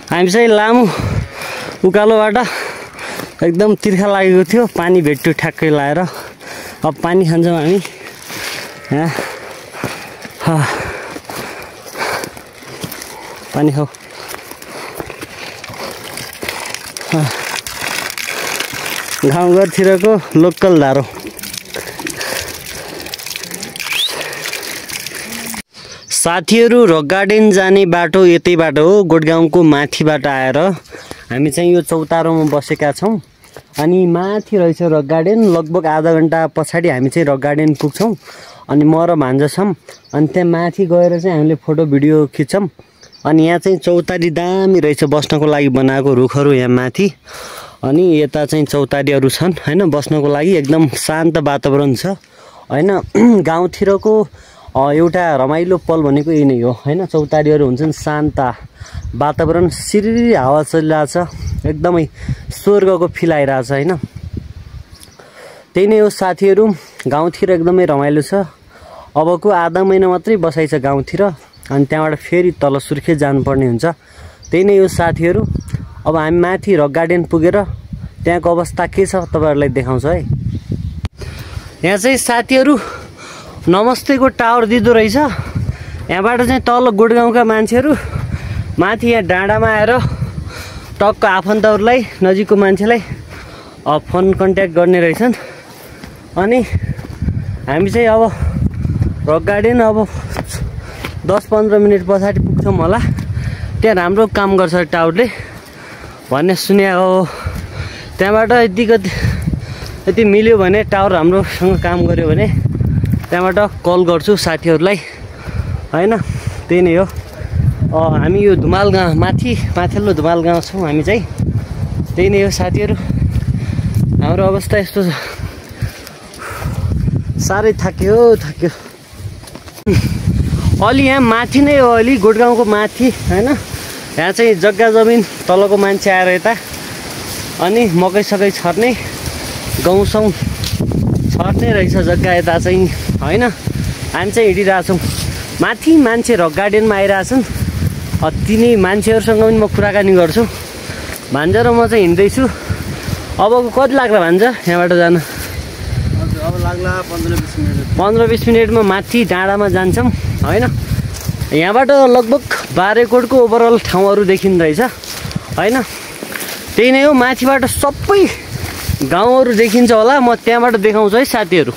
हामी चाहिँ लामो उकालोबाट एकदम तिर्खा लागेको थियो, पानी भेट्यो ठ्याक्कै लाएर। अब पानी खान्छौँ हामी यहाँ। पानी खाऊ। गाउँघरतिरको लोकल धारो। साथीहरू, रक गार्डन जाने बाटो यतैबाट हो, गोठगाउँको माथिबाट आएर हामी चाहिँ यो चौतारोमा बसेका छौँ। अनि माथि रहेछ रक गार्डन। लगभग आधा घन्टा पछाडि हामी चाहिँ रक गार्डन पुग्छौँ। अनि म र भान्जा छौँ। अनि त्यहाँ माथि गएर चाहिँ हामीले फोटो भिडियो खिच्छौँ। अनि यहाँ चाहिँ चौतारी दामी रहेछ बस्नको लागि बनाएको, रुखहरू यहाँ माथि। अनि यता चाहिँ चौतारीहरू छन् हैन, बस्नको लागि एकदम शान्त वातावरण छ हैन। गाउँतिरको एउटा रमाइलो पल भनेको यही नै हो हैन। चौतारीहरू हुन्छन्, शान्त वातावरण, सिरिरी हावा चलिरहेछ, एकदमै स्वर्गको फिल आइरहेछ हैन। त्यही नै हो साथीहरू, गाउँतिर एकदमै रमाइलो छ। अबको आधा महिना मात्रै बसाइ छ गाउँतिर, अनि त्यहाँबाट फेरि तल सुर्खेत जानुपर्ने हुन्छ। त्यही नै हो साथीहरू। अब हामी माथि रक गार्डन पुगेर त्यहाँको अवस्था के छ तपाईहरुलाई देखाउँछु है। यहाँ चाहिँ साथीहरू नमस्तेको टावर दिँदो रहेछ। यहाँबाट चाहिँ तल गोठगाउँका मान्छेहरू माथि यहाँ डाँडामा आएर टक्क आफन्तहरूलाई, नजिकको मान्छेलाई फोन कन्ट्याक्ट गर्ने रहेछन्। अनि हामी चाहिँ अब रक गार्डन अब 10-15 मिनट पछाडि पुग्छौँ होला। त्यहाँ राम्रो काम गर्छ टावरले भन्ने सुने हो। त्यहाँबाट यति मिल्यो भने, टावर राम्रोसँग काम गर्यो भने त्यहाँबाट कल गर्छु साथीहरूलाई हैन। त्यही नै हो। हामी यो धुमाल गाउँ माथिल्लो धुमाल गाउँ छौँ हामी चाहिँ। त्यही नै हो साथीहरू, हाम्रो अवस्था यस्तो छ। साह्रै थाक्यो। अलि यहाँ माथि नै हो, अलि गोठगाउँको माथि हैन। यहाँ चाहिँ जग्गा जमिन तलको मान्छे आएर यता अनि मकै सकै छर्ने, गहुँ छर्ने रहेछ जग्गा यता चाहिँ हैन। हामी चाहिँ हिँडिरहेछौँ माथि। मान्छे रक गार्डनमा आइरहेछन्। तिनी मान्छेहरूसँग पनि म कुराकानी गर्छु। भान्जा र म चाहिँ हिँड्दैछु। अबको कति लाग्ला भान्जा यहाँबाट जान? अब लाग्ला 15-20 मिनट। 15-20 मिनटमा माथि डाँडामा जान्छौँ हैन। यहाँबाट लगभग बारेकोटको ओभरअल ठाउँहरू देखिँदैछ हैन। त्यही नै हो, माथिबाट सबै गाउँहरू देखिन्छ होला। म त्यहाँबाट देखाउँछु है साथीहरू।